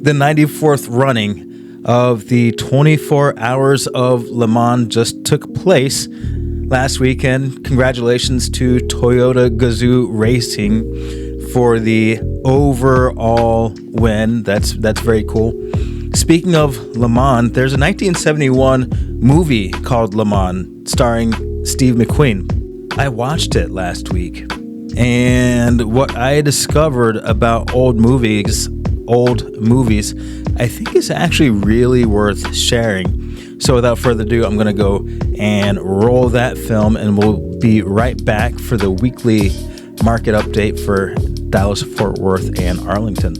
The 94th running of the 24 Hours of Le Mans just took place last weekend. Congratulations to Toyota Gazoo Racing for the overall win. That's very cool. Speaking of Le Mans, there's a 1971 movie called Le Mans starring Steve McQueen. I watched it last week, and what I discovered about old movies, I think is actually really worth sharing. So without further ado, I'm going to go and roll that film, and we'll be right back for the weekly market update for Dallas, Fort Worth, and Arlington.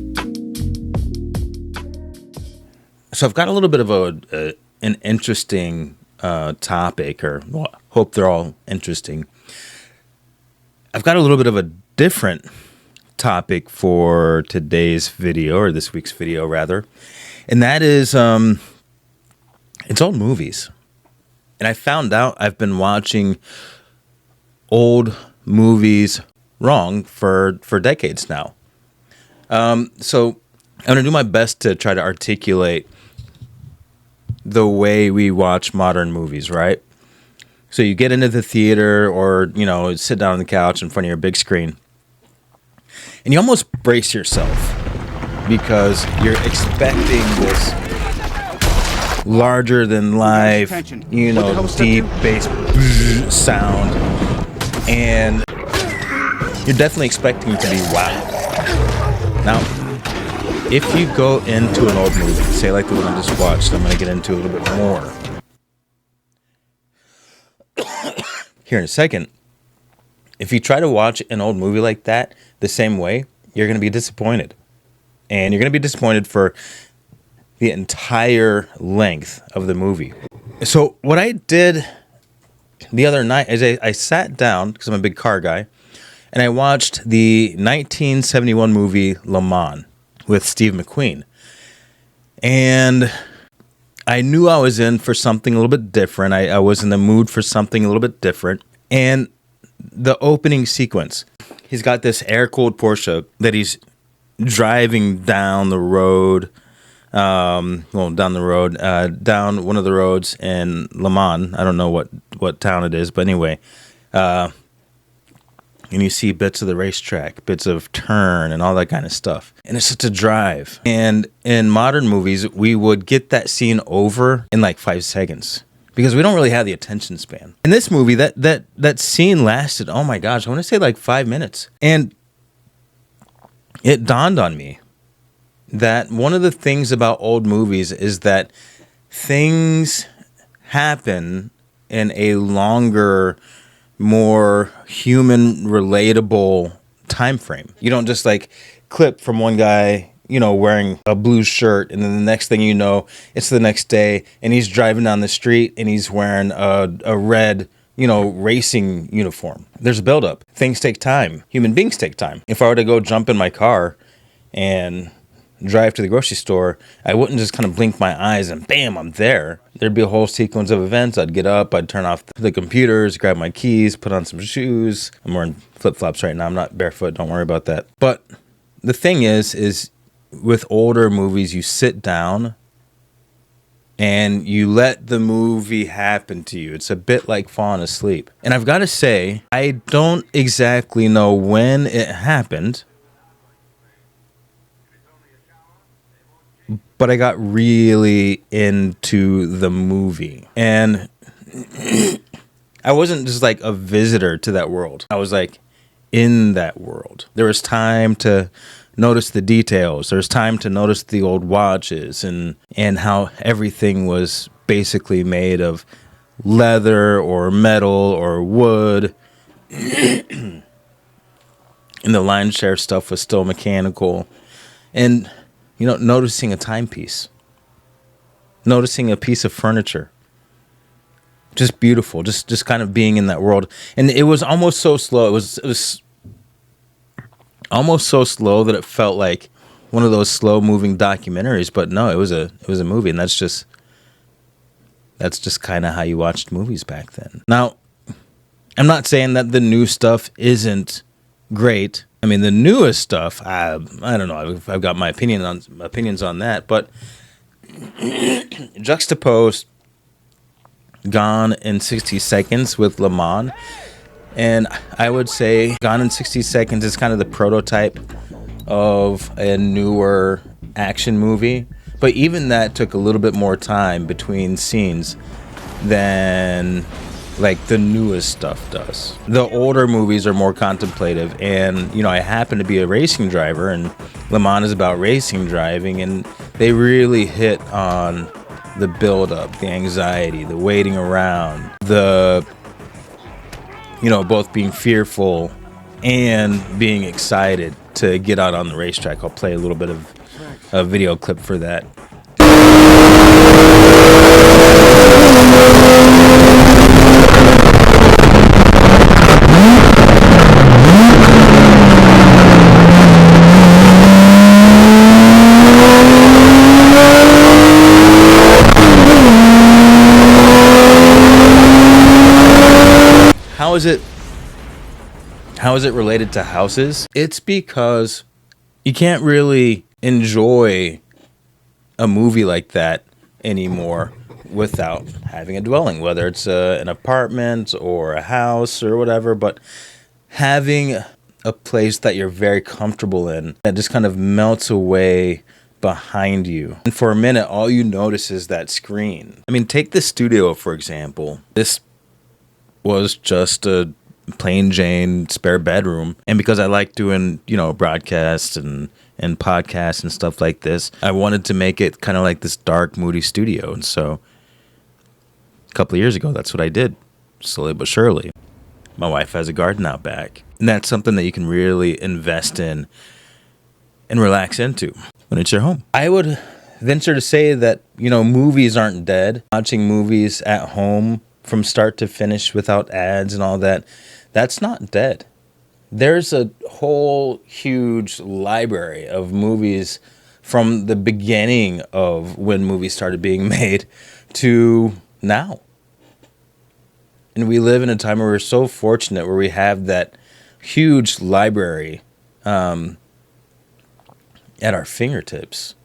So I've got a little bit of an interesting topic, or well, hope they're all interesting. I've got a little bit of a different topic for today's video, or this week's video rather, and that is it's old movies. And I found out I've been watching old movies wrong for decades now. So I'm going to do my best to try to articulate the way we watch modern movies, right? So you get into the theater, or, you know, sit down on the couch in front of your big screen, and you almost brace yourself because you're expecting this larger than life, you know, deep bass sound, and you're definitely expecting it to be wow. Now, if you go into an old movie, say like the one I just watched, I'm going to get into a little bit more here in a second. If you try to watch an old movie like that the same way, you're going to be disappointed. And you're going to be disappointed for the entire length of the movie. So what I did the other night is I sat down, because I'm a big car guy, and I watched the 1971 movie Le Mans with Steve McQueen. And I knew I was in for something a little bit different. I was in the mood for something a little bit different. And the opening sequence, he's got this air-cooled Porsche that he's driving down the road, down one of the roads in Le Mans. I don't know what town it is, but anyway. And you see bits of the racetrack, bits of turn, and all that kind of stuff. And it's just a drive. And in modern movies, we would get that scene over in like 5 seconds because we don't really have the attention span. In this movie, that scene lasted, oh my gosh, I want to say like 5 minutes. And it dawned on me that one of the things about old movies is that things happen in a longer, more human relatable time frame. You don't just like clip from one guy, you know, wearing a blue shirt, and then the next thing you know, it's the next day and he's driving down the street and he's wearing a red, you know, racing uniform. There's a buildup. Things take time. Human beings take time. If I were to go jump in my car and drive to the grocery store, I wouldn't just kind of blink my eyes and bam, I'm there. There'd be a whole sequence of events. I'd get up, I'd turn off the computers, grab my keys, put on some shoes. I'm wearing flip-flops right now. I'm not barefoot. Don't worry about that. But the thing is with older movies, you sit down and you let the movie happen to you. It's a bit like falling asleep. And I've got to say, I don't exactly know when it happened, but I got really into the movie. And I wasn't just like a visitor to that world. I was like in that world. There was time to notice the details. There was time to notice the old watches and how everything was basically made of leather or metal or wood. And the lion's share stuff was still mechanical. And you know, noticing a timepiece, noticing a piece of furniture, just beautiful, just kind of being in that world. And it was almost so slow. It was almost so slow that it felt like one of those slow moving documentaries. But no, it was a movie, and that's just kind of how you watched movies back then. Now, I'm not saying that the new stuff isn't great. I mean, the newest stuff, I don't know. I've got my opinions on that, but juxtapose Gone in 60 Seconds with Le Mans, and I would say Gone in 60 Seconds is kind of the prototype of a newer action movie, but even that took a little bit more time between scenes than like the newest stuff does. The older movies are more contemplative, and I happen to be a racing driver, and Le Mans is about racing driving, and they really hit on the build-up, the anxiety, the waiting around, the both being fearful and being excited to get out on the racetrack. I'll play a little bit of a video clip for that. How is it related to houses? It's because you can't really enjoy a movie like that anymore without having a dwelling, whether it's an apartment or a house or whatever, but having a place that you're very comfortable in that just kind of melts away behind you. And for a minute, all you notice is that screen. I mean, take the studio, for example. This was just a plain Jane spare bedroom. And because I like doing, broadcasts and podcasts and stuff like this, I wanted to make it kind of like this dark, moody studio. And so a couple of years ago, that's what I did, slowly but surely. My wife has a garden out back. And that's something that you can really invest in and relax into when it's your home. I would venture to say that, movies aren't dead. Watching movies at home from start to finish without ads and all that, that's not dead. There's a whole huge library of movies from the beginning of when movies started being made to now. And we live in a time where we're so fortunate where we have that huge library at our fingertips.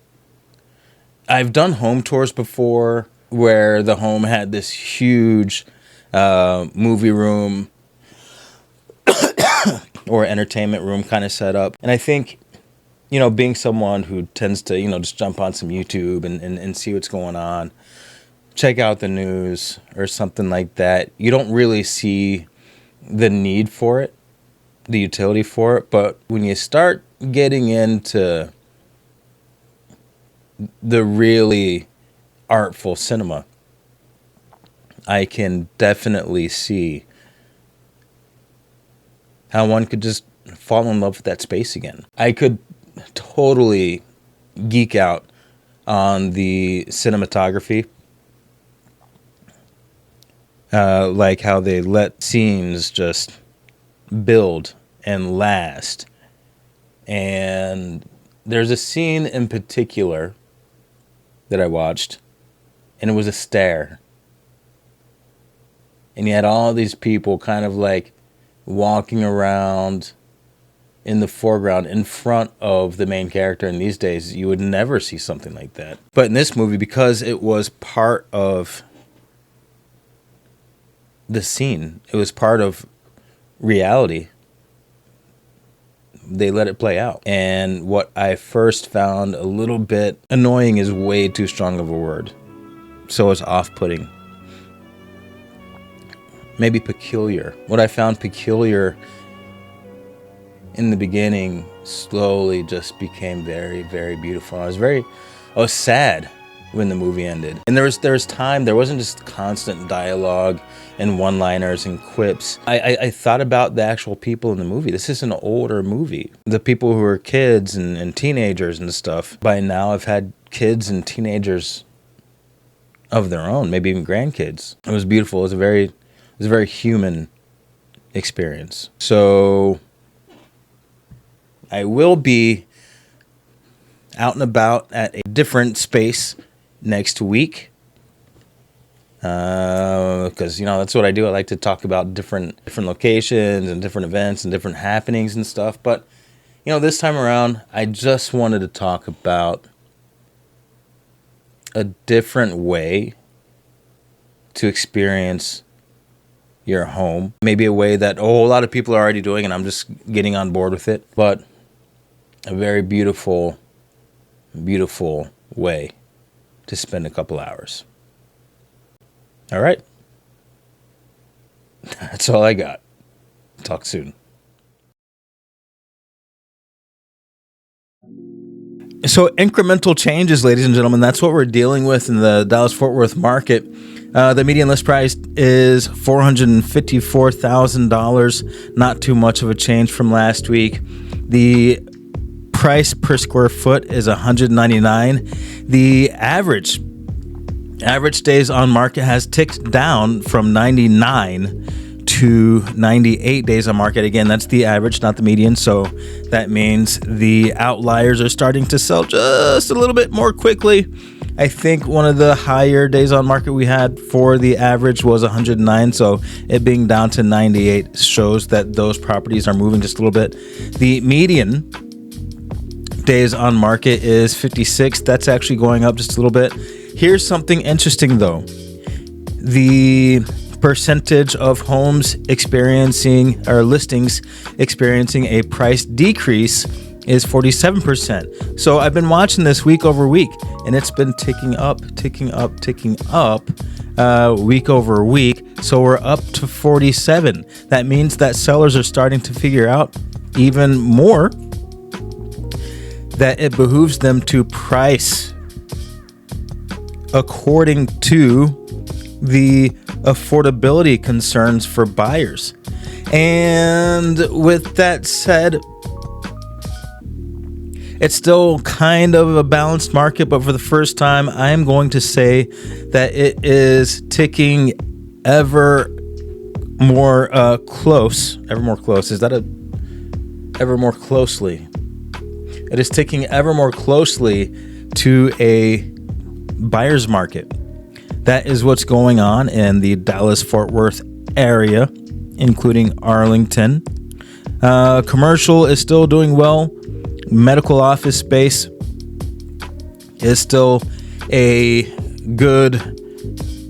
I've done home tours before where the home had this huge movie room or entertainment room kind of set up. And I think, being someone who tends to, just jump on some YouTube and see what's going on, check out the news or something like that, you don't really see the need for it, the utility for it. But when you start getting into the really artful cinema, I can definitely see how one could just fall in love with that space again. I could totally geek out on the cinematography, like how they let scenes just build and last. And there's a scene in particular that I watched, and it was a stair. And you had all these people kind of like walking around in the foreground in front of the main character. And these days, you would never see something like that. But in this movie, because it was part of the scene, it was part of reality, they let it play out. And what I first found a little bit annoying is way too strong of a word. So it's off-putting. Maybe peculiar. What I found peculiar in the beginning slowly just became very, very beautiful. I was sad when the movie ended. And there was time, there wasn't just constant dialogue and one-liners and quips. I thought about the actual people in the movie. This is an older movie. The people who are kids and teenagers and stuff, by now have had kids and teenagers of their own, maybe even grandkids. It was beautiful. It was a very human experience. So I will be out and about at a different space next week. because that's what I do. I like to talk about different locations and different events and different happenings and stuff. But this time around, I just wanted to talk about a different way to experience your home. Maybe a way that a whole lot of people are already doing, and I'm just getting on board with it. But a very beautiful, beautiful way to spend a couple hours. All right. That's all I got. Talk soon. So incremental changes, ladies and gentlemen, that's what we're dealing with in the Dallas-Fort Worth market. The median list price is $454,000, not too much of a change from last week. The price per square foot is $199. The average days on market has ticked down from 99 to 98 days on market. Again, that's the average, not the median. So that means the outliers are starting to sell just a little bit more quickly. I think one of the higher days on market we had for the average was 109. So it being down to 98 shows that those properties are moving just a little bit. The median days on market is 56. That's actually going up just a little bit. Here's something interesting though. The percentage of homes experiencing or listings experiencing a price decrease is 47%. So I've been watching this week over week, and it's been ticking up week over week. So we're up to 47. That means that sellers are starting to figure out even more that it behooves them to price according to the affordability concerns for buyers. And with that said, it's still kind of a balanced market, but for the first time, I am going to say that it is ticking ever more close. Ever more close. Is that a ever more closely? It is ticking ever more closely to a buyer's market. That is what's going on in the Dallas-Fort Worth area, including Arlington. Commercial is still doing well. Medical office space is still a good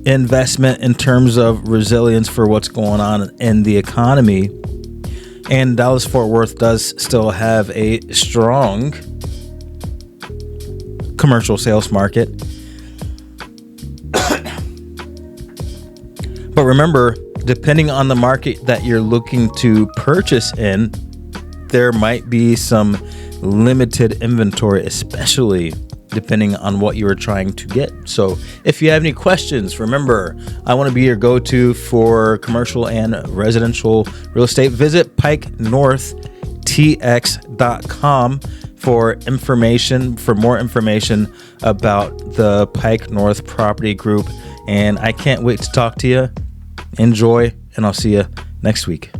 investment in terms of resilience for what's going on in the economy. And Dallas-Fort Worth does still have a strong commercial sales market. But remember, depending on the market that you're looking to purchase in, there might be some limited inventory, especially depending on what you are trying to get. So if you have any questions, remember, I want to be your go-to for commercial and residential real estate. Visit PikeNorthTX.com for more information about the Pike North Property Group. And I can't wait to talk to you. Enjoy, and I'll see you next week.